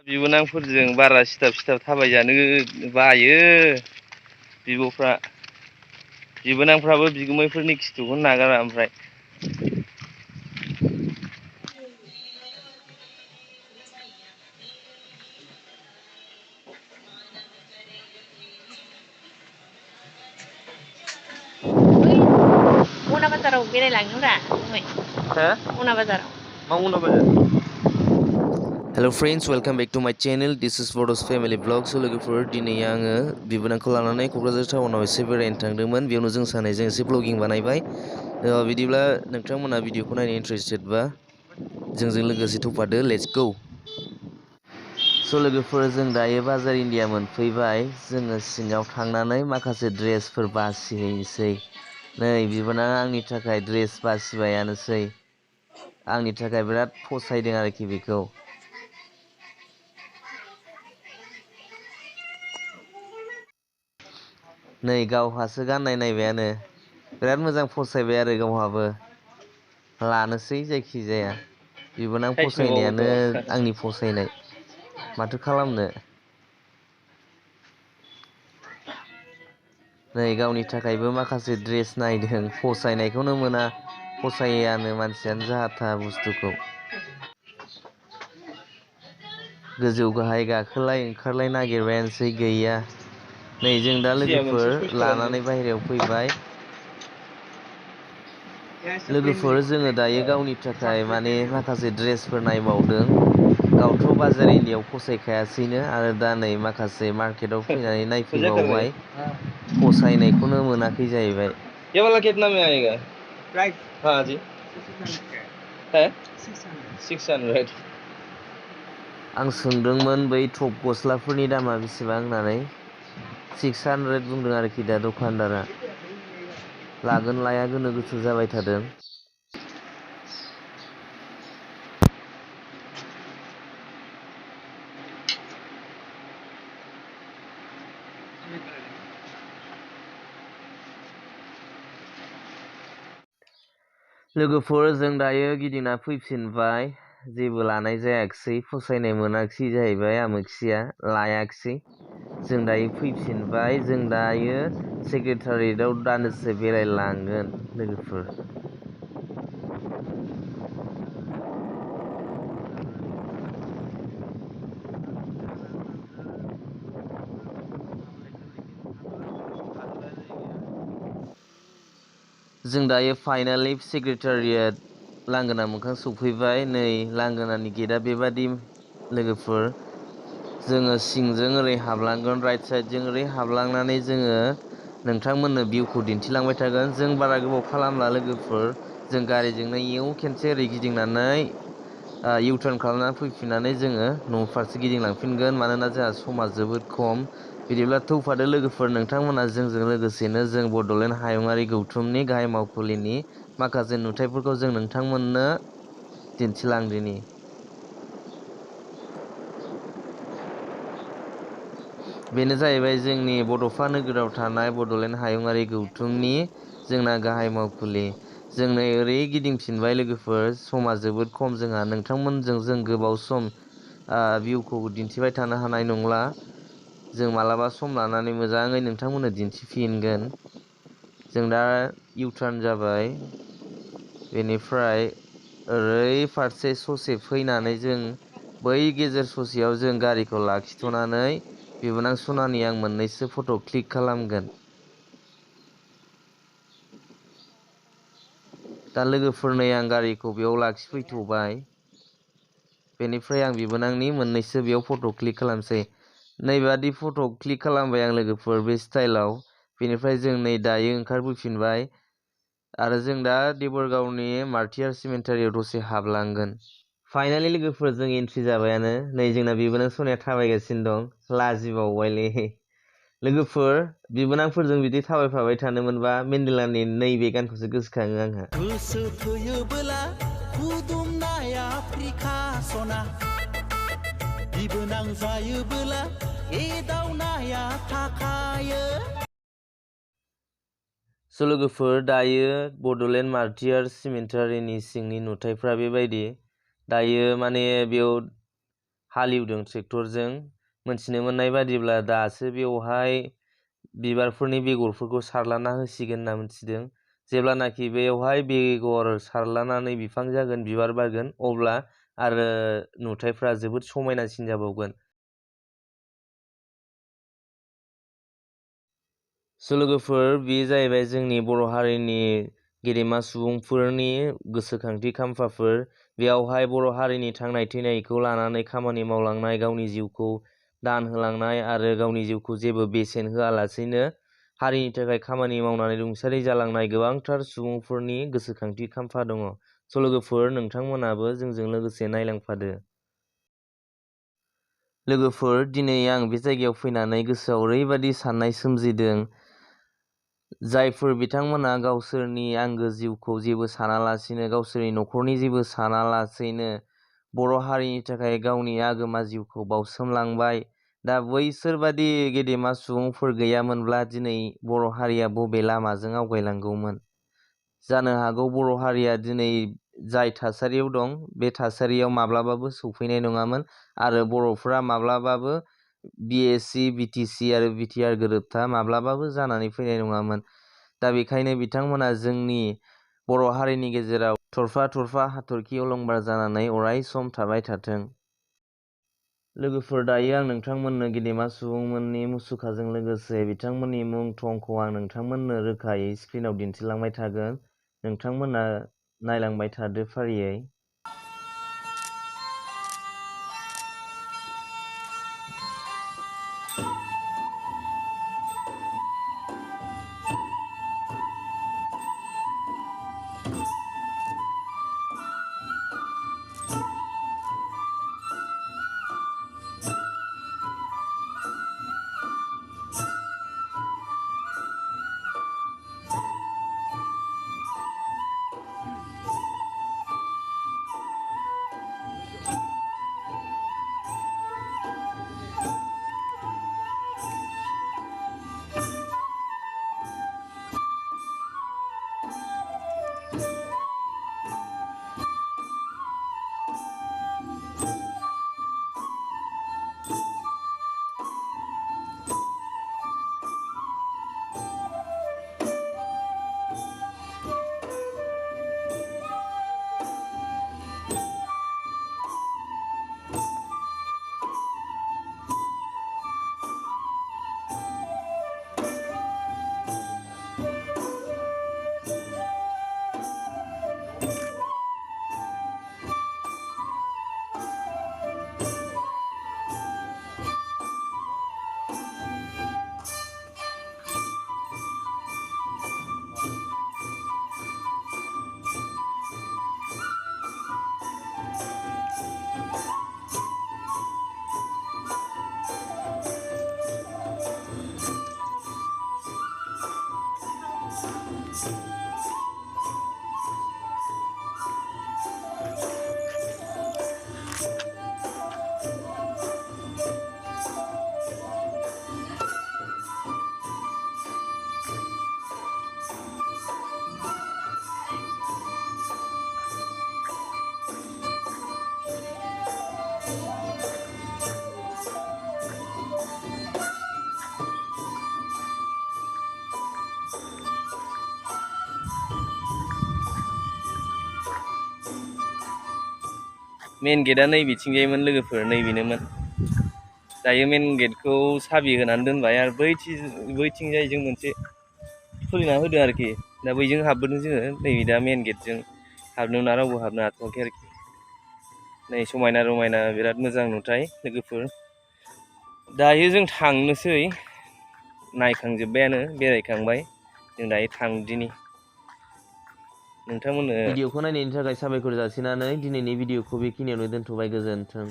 बिबोनांफोरजों बारा सिथाब थाबायजानो बायो बिब'फ्रा बिबोनांफ्राबो बिगुमैफोरनि खिथुखौनो नागारा ओमफ्राय मना बाजाराव बेरायलांनोब्रा गुमै मना बाजाराव मा मना बाजार Hello friends, welcome back to my channel. This is BODO'S family vlog. So लोगोफोर दिनै आङो बिबोनांखौ लानानै क'क्राझार टाउनाव एसे बेरायनो थांदोंमोन। बेयावनो जों सानैजों एसे ब्लगिं बानायबाय। बिदिब्ला नोंथांमोना भिडिअखौ नायनो इन्ट्रेस्टेडबा जोंजों लोगोसे थफादो। Let's go. स' लोगोफोर जों दायो बाजार इन्डिया मोनफैबाय। जोङो सिङाव थांनानै माखासे ड्रेसफोर बासिहैनोसै। नै बिबोनाङा आंनि थाखाय ड्रेस बासिबायानोसै। आंनि थाखाय बिराद फसायदों आरोखि बेखौ। नै गावहासो गाननाय नायबायानो बिराद मोजां फसायबाय आरो गावहाबो लानोसै जायखिजाया बिबोनां साइज फसायनायानो नुबावोथ' आंनि फसायनाय माथो खालामनो नै गावनि थाखायबो माखासे ड्रेस नायदों फसायनायखौनो मोना फसायानो मानसियानो जाहा बुस्थुखौ गोजौ गाहाय गाखोलाय ओंखारलाय नागिरबायानोसै गैया नै जों दा सिया लोगोफोर मोनसे सयस खालामदों लानानै बाहेरायाव फैबाय लोगोफोर जोङो दायो गावनि थाखाय माने माखासे ड्रेसफोर नायबावदों गावथ' बाजार इन्डियाआव फसायखायासैनो आरो दा नै माखासे मार्केटाव फैनानै मजा कर रहे नायफैबावबाय फसायनायखौनो मोनाखै जाहैबाय ये वाला कितना में आएगा प्राइस हाँ जी है 600 आं सोंदोंमोन बै टप गस्लाफोरनि दामा बेसेबां होननानै 600 बुंदों आरोखि दा दखानदारा लागोन लाया गोनो गोथो जाबाय थादों लोगोफोर जों दायो गिदिंना फैफिनबाय जेबो लानाय जायाखिसै फसायनाय मोनाखिसै जाहैबाय आमोखिया लायाखिसै जों दायो फैफिनबाय जों दायो सेक्रेटारियेटआव दान्दिसे बेरायलांगोन लोगोफोर जों दायो फाइनालि सेक्रेटारियेट लांगोना मोखां सफैबाय नै लांगोनानि गेटआ बेबादि लोगोफोर जोङो सिंजों ओरै हाबलांगोन राइट साइडजों ओरै हाबलांनानै जोङो नोंथांमोननो भिउखौ दिन्थिलांबाय थागोन जों बारा गोबाव खालामला लोगोफोर जों गारिजोंनो इउ खेनसे ओरै गिदिंनानै इउटार्न खालामनानै फैफिननानै जोङो न' फारसे गिदिंलांफिनगोन मानोना जोंहा समा जोबोद खम बिदिब्ला थौफादो लोगोफोर नोंथांमोना जोंजों लोगोसेनो जों बड'लेण्ड हायुङारि गौथुमनि गाहाय मावखुलिनि माखासे नुथायफोरखौ जों नोंथांमोननो दिन्थिलांदिनि बेनो जाहैबाय जोंनि बड'फा नोगोराव थानाय बड'लेण्ड हायुङारि गौथुमनि जोंना गाहाय मावखुलि जों नै ओरै गिदिंफिनबाय लोगोफोर समा जोबोद खम जोंहा नोंथांमोनजों जों गोबाव सम भिउखौ दिन्थिबाय थानो हानाय नंला जों मालाबा सम लानानै मोजाङै नोंथांमोननो दिन्थिफिनगोन जों दा इउटार्न जाबाय बेनिफ्राय ओरै फारसे ससे फैनानै जों बै गेजेर ससेयाव जों गारिखौ लाखिथ'नानै बिबोनां सनानि आं मोननैसो फट' क्लिक खालामगोन दा लोगोफोरनै आं गारिखौ बेयाव लाखिफैथ'बाय बेनिफ्राय आं बिबोनांनि मोननैसो बेयाव फट' क्लिक खालामसै नैबादि फट' क्लिक खालामबाय आं लोगोफोर बे स्टाइलाव बेनिफ्राय जों नै दायो ओंखारबोफिनबाय आरो जों दा देबोरगावनि मार्टियार्स सिमेन्टारियाव दसे हाबलांगोन फाइनालि लोगोफोर जों एन्ट्रि जाबायानो नै जोंना बिबोनां सनाया थाबायगासिनो दं लाजिबावबायलै लोगोफोर बिबोनांफोरजों बिदि थाबायफाबाय थानो मोनबा मेन्डेलानि नैबे गानखौसो गोसोखाङो आंहा गोसो थोयोबोला खुदुमनाय आफ्रिका सना बिबोनां जायोबोला एदावनाया थाखायो स' लोगोफोर दायो बड'लेण्ड मार्टियार्स सिमेन्टारिनि सिंनि नुथायफ्रा बेबायदि दायो माने बेयाव हालेवदों ट्रेक्टरजों। मोनथिनो मोननाय बादिब्ला दासो बेवहाय बिबारफोरनि बेगरफोरखौ सारलाना होसिगोन होनना मिथिदों। जेब्लानाखि बेवहाय बेगर सारलानानै बिफां जागोन, बिबार बारगोन, अब्ला आरो नुथायफ्रा जोबोद समायनासिन जाबावगोन। लोगोफोर, बेयो जाहैबाय जोंनि बर' हारिनि गेदेमा सुबुंफोरनि गोसोखांथि खाम्फाफोर। बेयावहाय बर' हारिनि थांनाय थैनायखौ लानानै खामानि मावलांनाय, गावनि जिउखौ दान होलांनाय आरो गावनि जिउखौ जेबो बेसेन होआलासेनो हारिनि थाखाय खामानि मावनानै रुंसारि जालांनाय गोबांथार सुबुंफोरनि गोसोखांथि खाम्फा दङ। लोगोफोर, नोंथांमोनाबो जोंजों लोगोसे नायलांफादो। लोगोफोर, दिनै आं बे जायगायाव फैनानै गोसोआव ओरैबादि साननाय सोमजिदों, जायफोर बिथांमोना गावसोरनि आंगो जिउखौ जेबो सानालासेनो, गावसोरनि न'खरनि जेबो सानालासेनो बर' हारिनि थाखाय गावनि आगोमा जिउखौ बाउसोमलांबाय। दा बैसोरबादि गेदेमा सुबुंफोर गैयामोनब्ला दिनै बर' हारिया बबे लामाजों आवगायलांगौमोन? जानो हागौ बर' हारिया दिनै जाय थासारियाव दं, बे थासारियाव माब्लाबाबो सौफैनाय नङामोन आरो बर'फोरा माब्लाबाबो BSC, BTC आरो BTR गोरोबथा माब्लाबाबो जानानै फैनाय नङामोन। दा बेखायनो बिथांमोना जोंनि बर' हारिनि गेजेराव थरफा थरफा हाथरखि अलंबार जानानै अराय सम थाबाय थाथों। लोगोफोर, दायो आं नोंथांमोननो गेदेमा सुबुंमोननि मुसुखाजों लोगोसे बिथांमोननि मुं थंखौ आं नोंथांमोननो रोखायै स्क्रिनाव दिन्थिलांबाय थागोन। नोंथांमोना नायलांबाय थादो फारियै। मेन गेटआ नैबिथिंजायमोन लोगोफोर, नैबेनोमोन। दायो मेन गेटखौ साबि होनानै दोनबाय आरो बैथिंजाय जों मोनसे खुलिना होदों आरोखि। दा बैजों हाबबोदों जोङो। नैबे दा मेन गेटजों हाबनोना रावबो हाबनो हाथ'वाखै आरोखि। नै समायना रमायना बिराद मोजां नुथाय लोगोफोर। दायो जों थांनोसै। नायखांजोब्बायानो, बेरायखांबाय। जों दायो थांदिनि। नोंथांमोननो भिडिअखौ नायनायनि थाखाय साबायखर जासिनानै दिनैनि भिडिअखौ बेखिनियावनो दोनथ'बाय। गोजोन्थों।